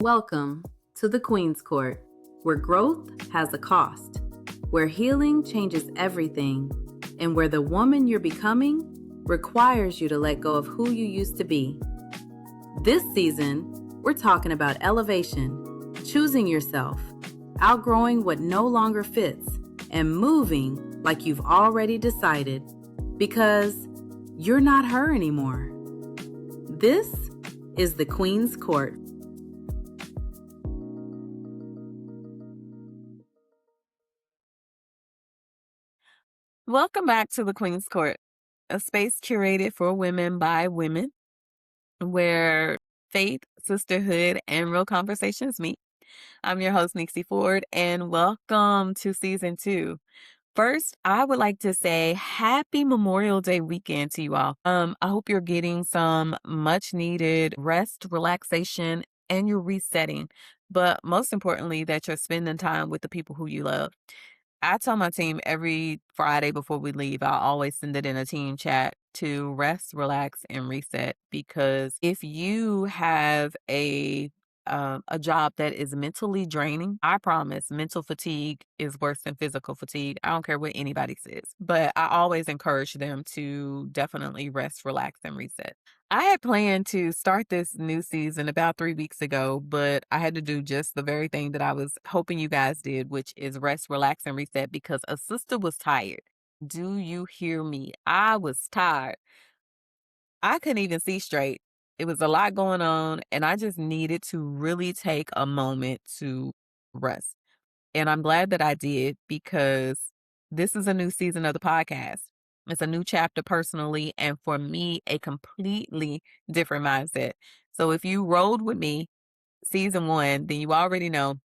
Welcome to the Queen's Court, where growth has a cost, where healing changes everything, and where the woman you're becoming requires you to let go of who you used to be. This season, we're talking about elevation, choosing yourself, outgrowing what no longer fits, and moving like you've already decided, because you're not her anymore. This is the Queen's Court. Welcome back to the Queen's Court, a space curated for women by women, where faith, sisterhood, and real conversations meet. I'm your host, Neicey Ford, and welcome to season 2. First, I would like to say happy Memorial Day weekend to you all. I hope you're getting some much needed rest, relaxation, and you're resetting. But most importantly, that you're spending time with the people who you love. I tell my team every Friday before we leave, I always send it in a team chat to rest, relax, and reset. Because if you have a job that is mentally draining, I promise mental fatigue is worse than physical fatigue. I don't care what anybody says, but I always encourage them to definitely rest, relax, and reset. I had planned to start this new season about 3 weeks ago, but I had to do just the very thing that I was hoping you guys did, which is rest, relax, and reset because a sister was tired. Do you hear me? I was tired. I couldn't even see straight. It was a lot going on, and I just needed to really take a moment to rest. And I'm glad that I did because this is a new season of the podcast. It's a new chapter personally, and for me, a completely different mindset. So if you rode with me season 1, then you already know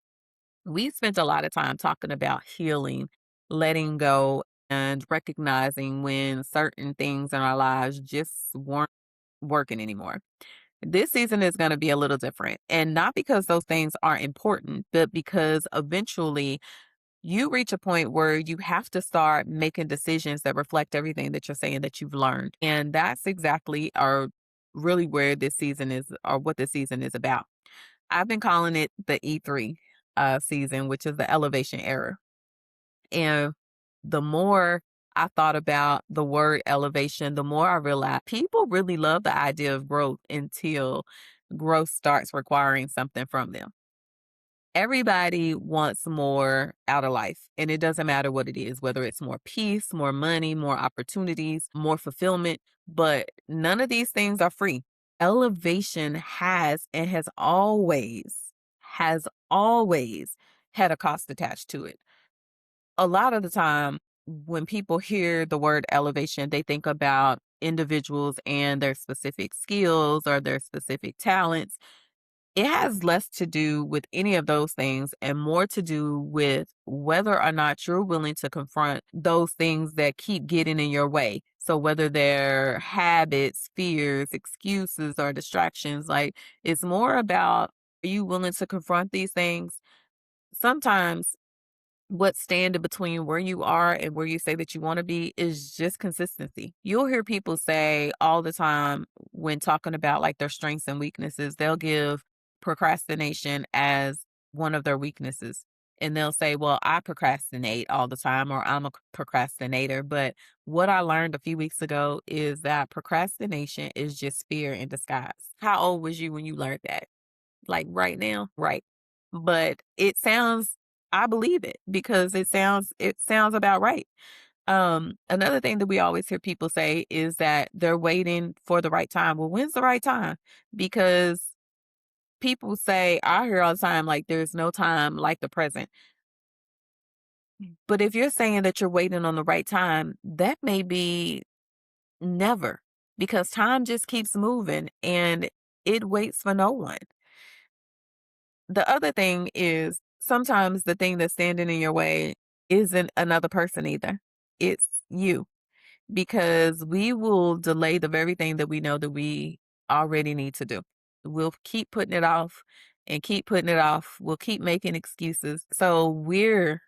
we spent a lot of time talking about healing, letting go, and recognizing when certain things in our lives just weren't working anymore. This season is going to be a little different. And not because those things aren't important, but because eventually you reach a point where you have to start making decisions that reflect everything that you're saying that you've learned. And that's exactly or really where this season is or what this season is about. I've been calling it the E3 season, which is the elevation era. And the more I thought about the word elevation, the more I realized people really love the idea of growth until growth starts requiring something from them. Everybody wants more out of life, and it doesn't matter what it is, whether it's more peace, more money, more opportunities, more fulfillment, but none of these things are free. Elevation has and has always had a cost attached to it. A lot of the time, when people hear the word elevation, they think about individuals and their specific skills or their specific talents. It has less to do with any of those things and more to do with whether or not you're willing to confront those things that keep getting in your way. So whether they're habits, fears, excuses, or distractions, like it's more about, are you willing to confront these things? Sometimes what's standing between where you are and where you say that you want to be is just consistency. You'll hear people say all the time when talking about like their strengths and weaknesses, they'll give procrastination as one of their weaknesses. And they'll say, well, I procrastinate all the time or I'm a procrastinator. But what I learned a few weeks ago is that procrastination is just fear in disguise. How old was you when you learned that? Like right now? Right. But I believe it because it sounds about right. Another thing that we always hear people say is that they're waiting for the right time. Well, when's the right time? Because people say, I hear all the time, like there's no time like the present. But if you're saying that you're waiting on the right time, that may be never because time just keeps moving and it waits for no one. The other thing is sometimes the thing that's standing in your way isn't another person either. It's you because we will delay the very thing that we know that we already need to do. We'll keep putting it off and keep putting it off. We'll keep making excuses. So we're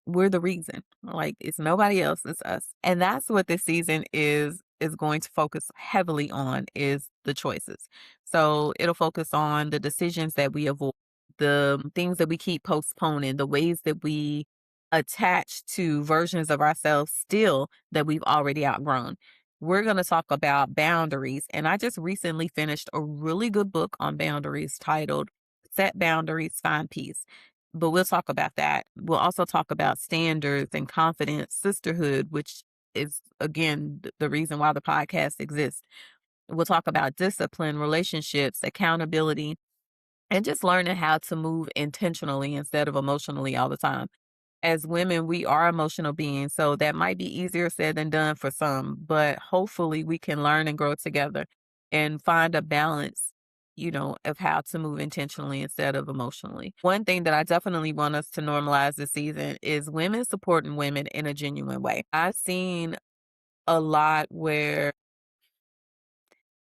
the reason. Like it's nobody else, it's us. And that's what this season is is going to focus heavily on is the choices. So it'll focus on the decisions that we avoid, the things that we keep postponing, the ways that we attach to versions of ourselves still that we've already outgrown. We're going to talk about boundaries. And I just recently finished a really good book on boundaries titled Set Boundaries, Find Peace. But we'll talk about that. We'll also talk about standards and confidence, sisterhood, which is, again, the reason why the podcast exists. We'll talk about discipline, relationships, accountability, and just learning how to move intentionally instead of emotionally all the time. As women, we are emotional beings, so that might be easier said than done for some, but hopefully we can learn and grow together and find a balance, of how to move intentionally instead of emotionally. One thing that I definitely want us to normalize this season is women supporting women in a genuine way. I've seen a lot where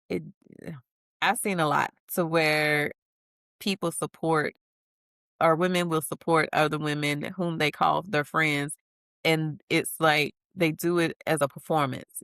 it, I've seen a lot to where people support or women will support other women whom they call their friends. And it's like they do it as a performance,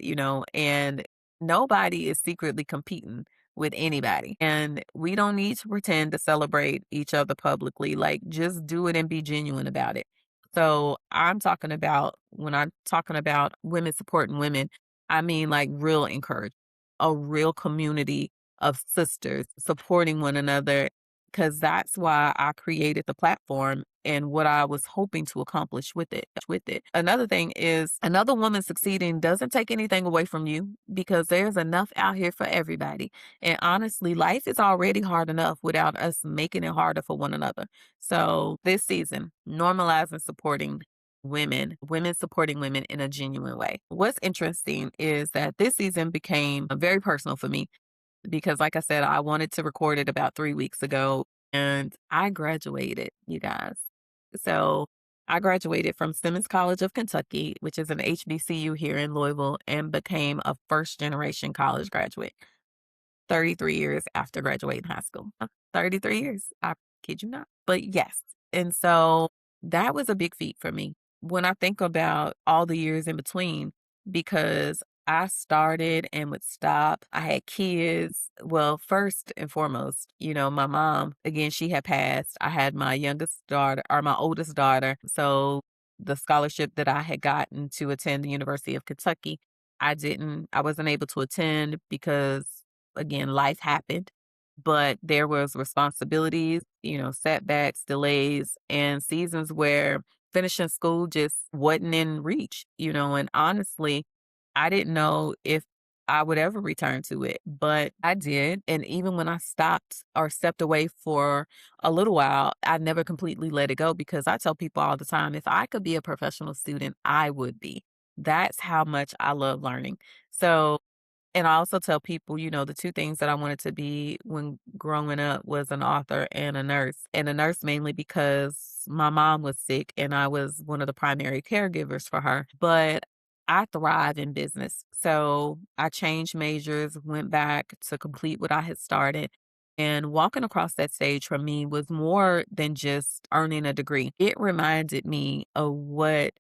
and nobody is secretly competing with anybody. And we don't need to pretend to celebrate each other publicly. Like, just do it and be genuine about it. So when I'm talking about women supporting women, I mean like real encouragement, a real community of sisters supporting one another, because that's why I created the platform and what I was hoping to accomplish with it. Another thing is another woman succeeding doesn't take anything away from you because there's enough out here for everybody. And honestly, life is already hard enough without us making it harder for one another. So this season, normalizing supporting women supporting women in a genuine way. What's interesting is that this season became very personal for me because, like I said, I wanted to record it about 3 weeks ago and I graduated, you guys. So I graduated from Simmons College of Kentucky, which is an HBCU here in Louisville, and became a first generation college graduate. 33 years after graduating high school. 33 years. I kid you not. But yes. And so that was a big feat for me when I think about all the years in between, because I started and would stop. I had kids. Well, first and foremost, my mom, again, she had passed. I had my youngest daughter or my oldest daughter. So the scholarship that I had gotten to attend the University of Kentucky, I wasn't able to attend because, again, life happened, but there was responsibilities, setbacks, delays, and seasons where finishing school just wasn't in reach, and honestly, I didn't know if I would ever return to it, but I did. And even when I stopped or stepped away for a little while, I never completely let it go because I tell people all the time, if I could be a professional student, I would be. That's how much I love learning. So, and I also tell people, the two things that I wanted to be when growing up was an author and a nurse. And a nurse mainly because my mom was sick and I was one of the primary caregivers for her. But I thrive in business. So I changed majors, went back to complete what I had started. And walking across that stage for me was more than just earning a degree. It reminded me of what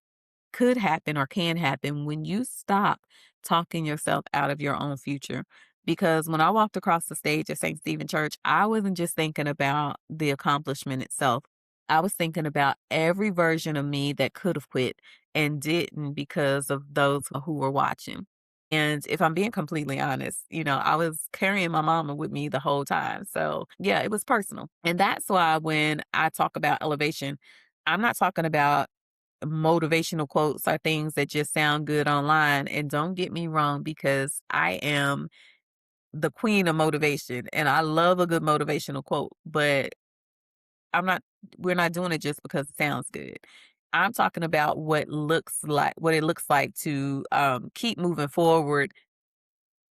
could happen or can happen when you stop talking yourself out of your own future. Because when I walked across the stage at St. Stephen Church, I wasn't just thinking about the accomplishment itself. I was thinking about every version of me that could have quit and didn't because of those who were watching. And if I'm being completely honest, I was carrying my mama with me the whole time. So, yeah, it was personal. And that's why when I talk about elevation, I'm not talking about motivational quotes are things that just sound good online. And don't get me wrong, because I am the queen of motivation and I love a good motivational quote, but I'm not, we're not doing it just because it sounds good. I'm talking about what it looks like to keep moving forward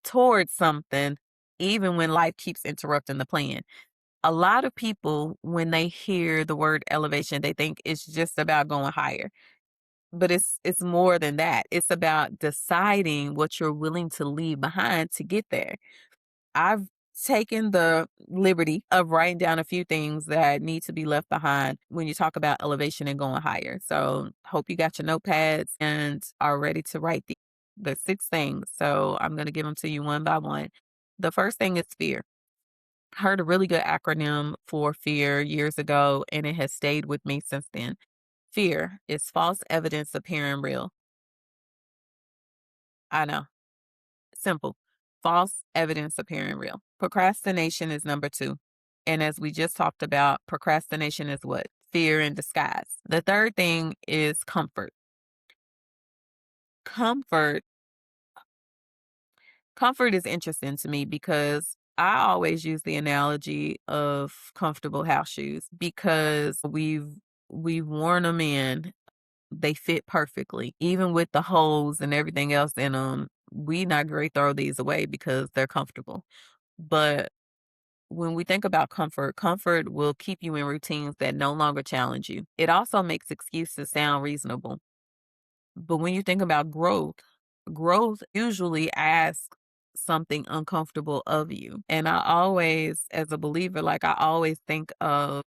towards something, even when life keeps interrupting the plan. A lot of people, when they hear the word elevation, they think it's just about going higher. But it's more than that. It's about deciding what you're willing to leave behind to get there. I've taken the liberty of writing down a few things that need to be left behind when you talk about elevation and going higher. So hope you got your notepads and are ready to write these. There's 6 things. So I'm going to give them to you one by one. The first thing is fear. Heard a really good acronym for fear years ago, and it has stayed with me since then. Fear is false evidence appearing real. I know. Simple. False evidence appearing real. Procrastination is number 2. And as we just talked about, procrastination is what? Fear in disguise. The third thing is comfort. Comfort Comfort is interesting to me because I always use the analogy of comfortable house shoes because we've worn them in. They fit perfectly, even with the holes and everything else in them. We not great throw these away because they're comfortable. But when we think about comfort, comfort will keep you in routines that no longer challenge you. It also makes excuses sound reasonable. But when you think about growth, growth usually asks something uncomfortable of you. And I always, as a believer, like I always think of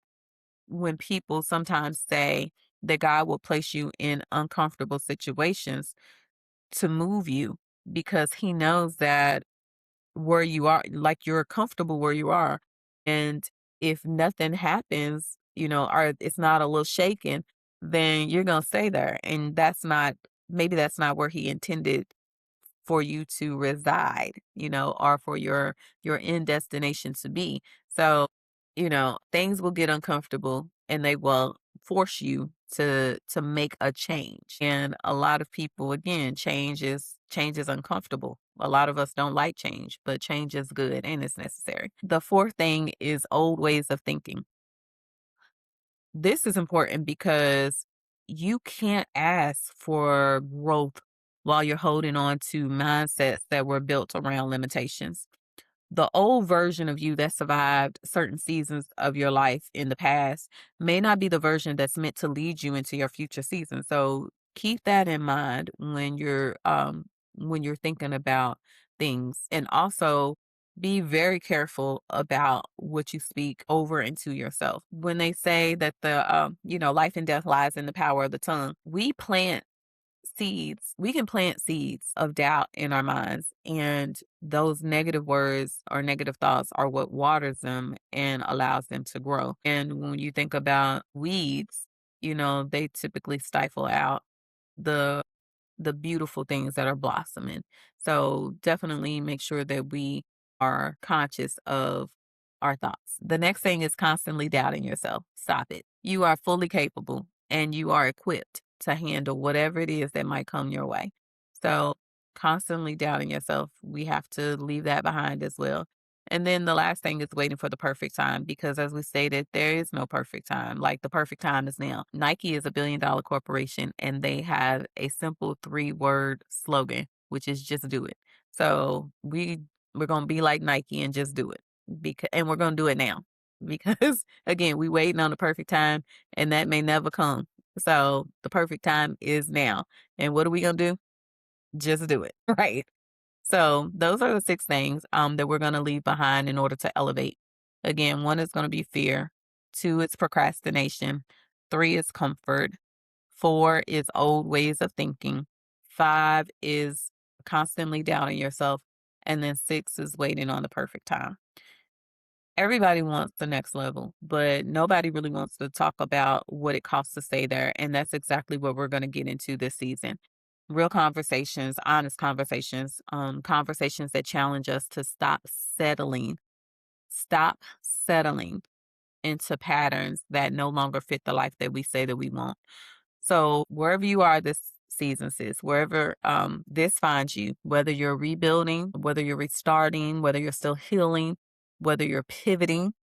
when people sometimes say that God will place you in uncomfortable situations to move you because he knows that where you are, like you're comfortable where you are. And if nothing happens, or it's not a little shaken, then you're going to stay there. And maybe that's not where he intended for you to reside, or for your end destination to be. So, things will get uncomfortable and they will force you to make a change. And a lot of people, again, change is uncomfortable. A lot of us don't like change, but change is good and it's necessary. The fourth thing is old ways of thinking. This is important because you can't ask for growth while you're holding on to mindsets that were built around limitations. The old version of you that survived certain seasons of your life in the past may not be the version that's meant to lead you into your future season. So keep that in mind when you're thinking about things. And also be very careful about what you speak over into yourself. When they say that life and death lies in the power of the tongue, we can plant seeds of doubt in our minds, and those negative words or negative thoughts are what waters them and allows them to grow. And when you think about weeds, they typically stifle out the beautiful things that are blossoming. So definitely make sure that we are conscious of our thoughts. The next thing is constantly doubting yourself. Stop it. You are fully capable and you are equipped to handle whatever it is that might come your way. So constantly doubting yourself, we have to leave that behind as well. And then the last thing is waiting for the perfect time because, as we stated, there is no perfect time. Like the perfect time is now. Nike is a $1 billion corporation and they have a simple 3-word slogan, which is just do it. So we're going to be like Nike and just do it and we're going to do it now because again, we waiting on the perfect time and that may never come. So the perfect time is now. And what are we going to do? Just do it. Right. So those are the 6 things that we're going to leave behind in order to elevate. Again, 1 is going to be fear. 2 is procrastination. 3 is comfort. 4 is old ways of thinking. 5 is constantly doubting yourself. And then 6 is waiting on the perfect time. Everybody wants the next level, but nobody really wants to talk about what it costs to stay there. And that's exactly what we're going to get into this season. Real conversations, honest conversations, conversations that challenge us to stop settling into patterns that no longer fit the life that we say that we want. So wherever you are this season, sis, wherever this finds you, whether you're rebuilding, whether you're restarting, whether you're still healing, whether you're pivoting,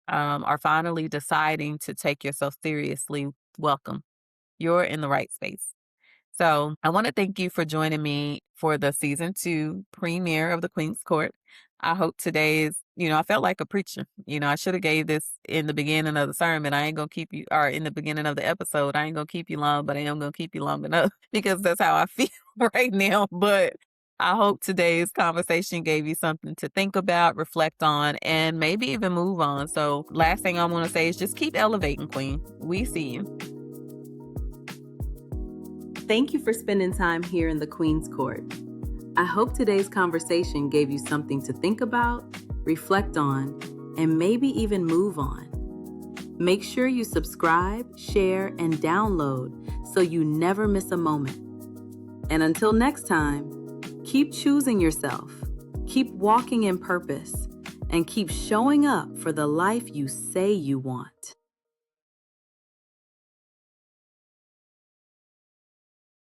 or finally deciding to take yourself seriously, welcome. You're in the right space. So I want to thank you for joining me for the season 2 premiere of the Queen's Court. I hope today's, I felt like a preacher. I should have gave this in the beginning of the sermon. I ain't going to keep you, or in the beginning of the episode. I ain't going to keep you long, but I am going to keep you long enough because that's how I feel right now. But I hope today's conversation gave you something to think about, reflect on, and maybe even move on. So last thing I want to say is just keep elevating, Queen. We see you. Thank you for spending time here in the Queen's Court. I hope today's conversation gave you something to think about, reflect on, and maybe even move on. Make sure you subscribe, share, and download so you never miss a moment. And until next time, keep choosing yourself, keep walking in purpose, and keep showing up for the life you say you want.